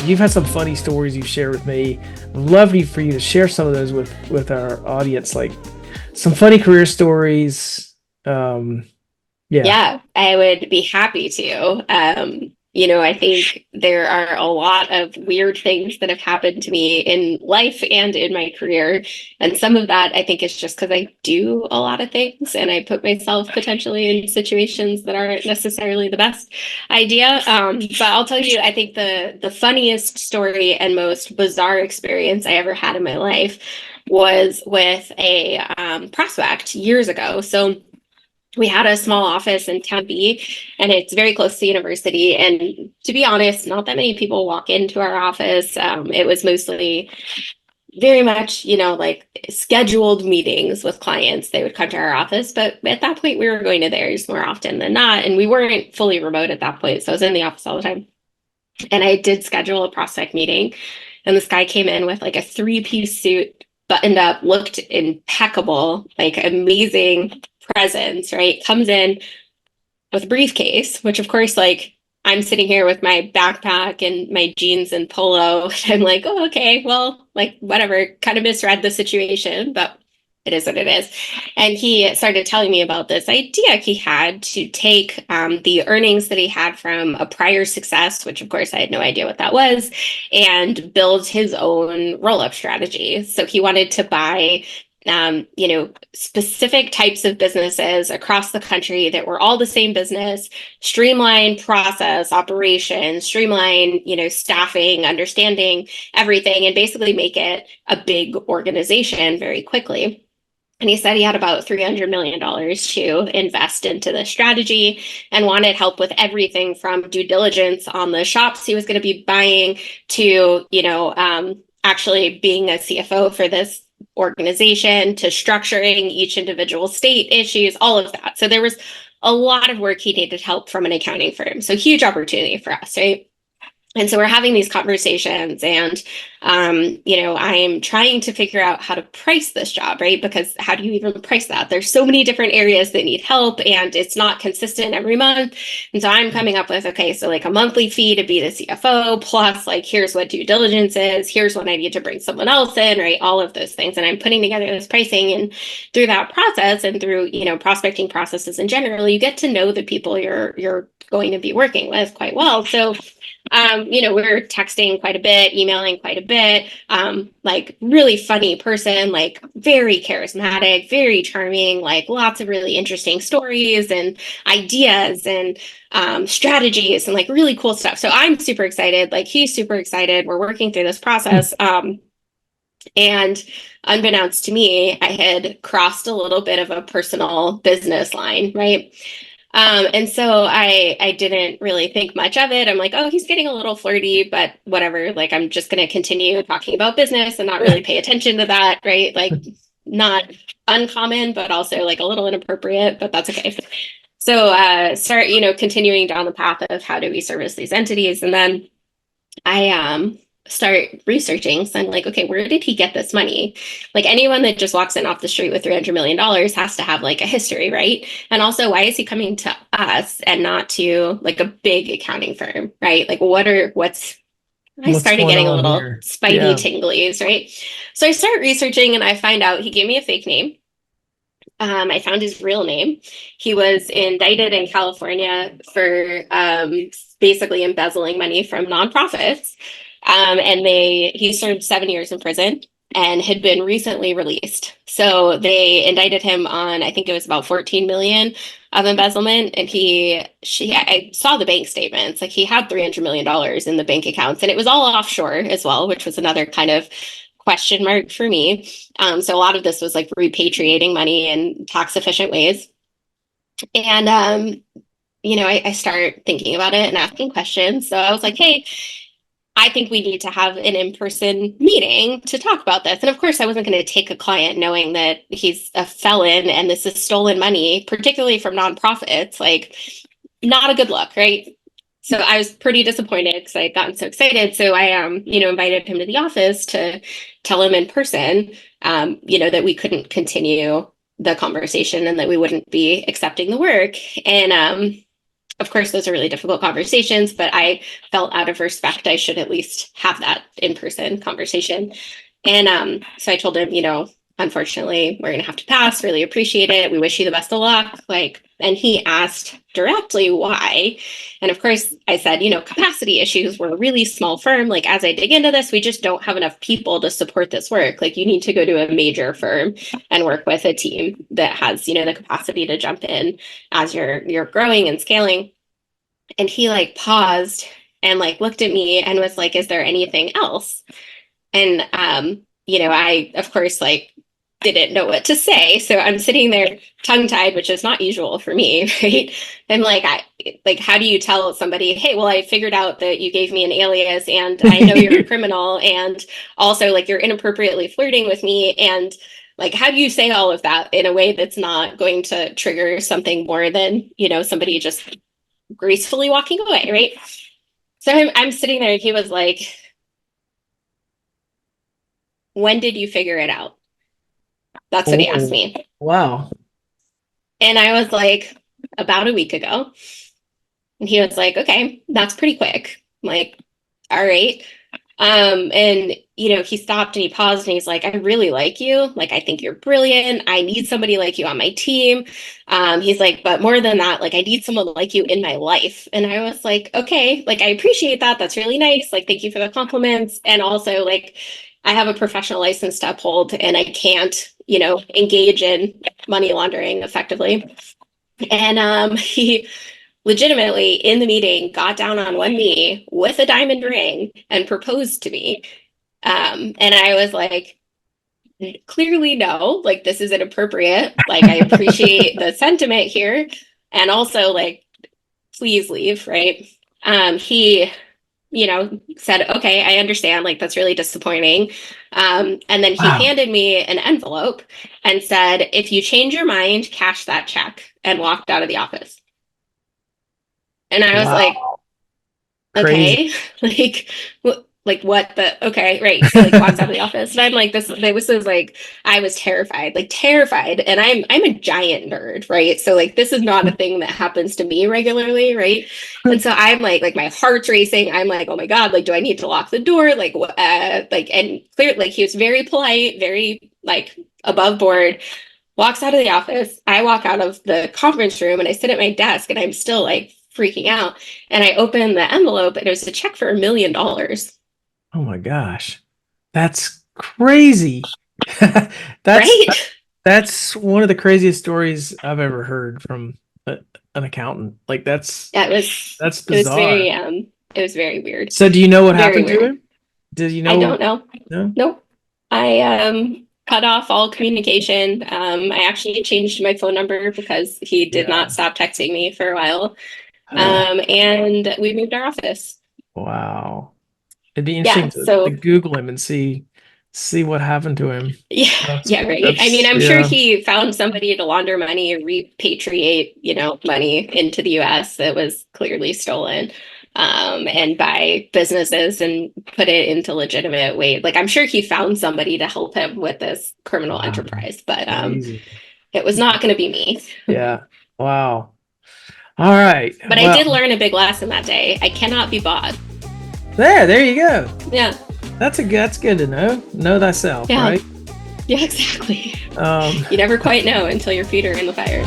You've had some funny stories you've shared with me. I'd love for you to share some of those with our audience, like some funny career stories. Um, yeah. Yeah, I would be happy to. I think there are a lot of weird things that have happened to me in life and in my career. And some of that I think is just because I do a lot of things and I put myself potentially in situations that aren't necessarily the best idea. But I'll tell you, I think the funniest story and most bizarre experience I ever had in my life was with a prospect years ago. So we had a small office in Tempe and it's very close to the university. And to be honest, not that many people walk into our office. It was mostly very much, like scheduled meetings with clients. They would come to our office, but at that point we were going to theirs more often than not. And we weren't fully remote at that point. So I was in the office all the time. And I did schedule a prospect meeting. And this guy came in with like a three-piece suit, buttoned up, looked impeccable, like amazing presence, right? Comes in with a briefcase, which of course, like I'm sitting here with my backpack and my jeans and polo. I'm like, oh, okay, well, like whatever, kind of misread the situation, but it is what it is. And he started telling me about this idea he had to take the earnings that he had from a prior success, which of course I had no idea what that was, and build his own roll-up strategy. So he wanted to buy specific types of businesses across the country that were all the same business, streamline process, operations, streamline, staffing, understanding everything, and basically make it a big organization very quickly. And he said he had about $300 million to invest into the strategy and wanted help with everything from due diligence on the shops he was going to be buying to, actually being a CFO for this organization to structuring each individual state issues, all of that. So there was a lot of work he needed help from an accounting firm. So huge opportunity for us, right? And so we're having these conversations and, I'm trying to figure out how to price this job, right? Because how do you even price that? There's so many different areas that need help and it's not consistent every month. And so I'm coming up with, okay, so like a monthly fee to be the CFO plus like, here's what due diligence is. Here's when I need to bring someone else in, right? All of those things. And I'm putting together this pricing and through that process and through, prospecting processes in general, you get to know the people you're going to be working with quite well. So we're texting quite a bit, emailing quite a bit, like really funny person, like very charismatic, very charming, like lots of really interesting stories and ideas and strategies and like really cool stuff. So I'm super excited, like he's super excited. We're working through this process. And unbeknownst to me, I had crossed a little bit of a personal business line, right? And so I didn't really think much of it. I'm like, oh, he's getting a little flirty, but whatever. Like, I'm just going to continue talking about business and not really pay attention to that, right? Like, not uncommon, but also like a little inappropriate, but that's okay. So start, continuing down the path of how do we service these entities. And then I start researching. So I'm like, okay, where did he get this money? Like anyone that just walks in off the street with $300 million has to have like a history, right? And also, why is he coming to us and not to like a big accounting firm, right? Like I What's started going getting a on little here? spidey Yeah. tinglies, right? So I start researching and I find out he gave me a fake name. I found his real name. He was indicted in California for basically embezzling money from nonprofits. And he served 7 years in prison and had been recently released. So they indicted him on, I think it was about 14 million of embezzlement. And I saw the bank statements, like he had $300 million in the bank accounts and it was all offshore as well, which was another kind of question mark for me. So a lot of this was like repatriating money in tax efficient ways. And, I start thinking about it and asking questions. So I was like, hey, I think we need to have an in-person meeting to talk about this. And of course, I wasn't going to take a client knowing that he's a felon and this is stolen money, particularly from nonprofits. Like, not a good look, right? So I was pretty disappointed because I had gotten so excited. So I, invited him to the office to tell him in person, that we couldn't continue the conversation and that we wouldn't be accepting the work. And of course, those are really difficult conversations, but I felt out of respect, I should at least have that in-person conversation. And so I told him, unfortunately, we're going to have to pass. Really appreciate it. We wish you the best of luck. And he asked directly why. And of course, I said, capacity issues. We're a really small firm. Like, as I dig into this, we just don't have enough people to support this work. Like, you need to go to a major firm and work with a team that has, the capacity to jump in as you're growing and scaling. And he paused and looked at me and was like, is there anything else? And I, of course, didn't know what to say. So I'm sitting there tongue-tied, which is not usual for me, right? And how do you tell somebody, hey, well, I figured out that you gave me an alias and I know you're a criminal, and also you're inappropriately flirting with me, and how do you say all of that in a way that's not going to trigger something more than, somebody just gracefully walking away, right? So I'm sitting there and he was like, when did you figure it out? That's what he asked me. Wow. And I was like, about a week ago. And he was like, okay, that's pretty quick. I'm like, all right. And he stopped and he paused and he's like, I really like you. I think you're brilliant. I need somebody like you on my team. He's like, but more than that, I need someone like you in my life. And I was like, okay, I appreciate that. That's really nice. Thank you for the compliments. And also I have a professional license to uphold and I can't, engage in money laundering effectively. And he legitimately in the meeting got down on one knee with a diamond ring and proposed to me. And I was like, clearly no, this is inappropriate. I appreciate the sentiment here. And also please leave, right? He said, okay, I understand. That's really disappointing. And then he handed me an envelope and said, if you change your mind, cash that check, and walked out of the office. And I was like, okay, what the, okay, right. So walks out of the office. And I'm like, this is I was terrified. And I'm a giant nerd, right? So this is not a thing that happens to me regularly, right? And so I'm like my heart's racing. I'm like, oh my God, do I need to lock the door? And clearly he was very polite, very above board, walks out of the office. I walk out of the conference room and I sit at my desk and I'm still freaking out. And I open the envelope and it was a check for $1 million. Oh my gosh. That's crazy. Right? That's one of the craziest stories I've ever heard from an accountant. That's bizarre. It was very weird. So do you know what happened to him? Did you know? I don't know. No? Nope. I cut off all communication. I actually changed my phone number because he did not stop texting me for a while. And we moved our office. Wow. It'd be interesting to Google him and see what happened to him. Yeah, right. I mean, I'm sure he found somebody to launder money, repatriate, money into the US that was clearly stolen, and buy businesses and put it into legitimate ways. I'm sure he found somebody to help him with this criminal enterprise, but it was not going to be me. Yeah. Wow. All right. But I did learn a big lesson that day. I cannot be bought. There you go. Yeah. That's good to know. Know thyself, right? Yeah, exactly. You never quite know until your feet are in the fire.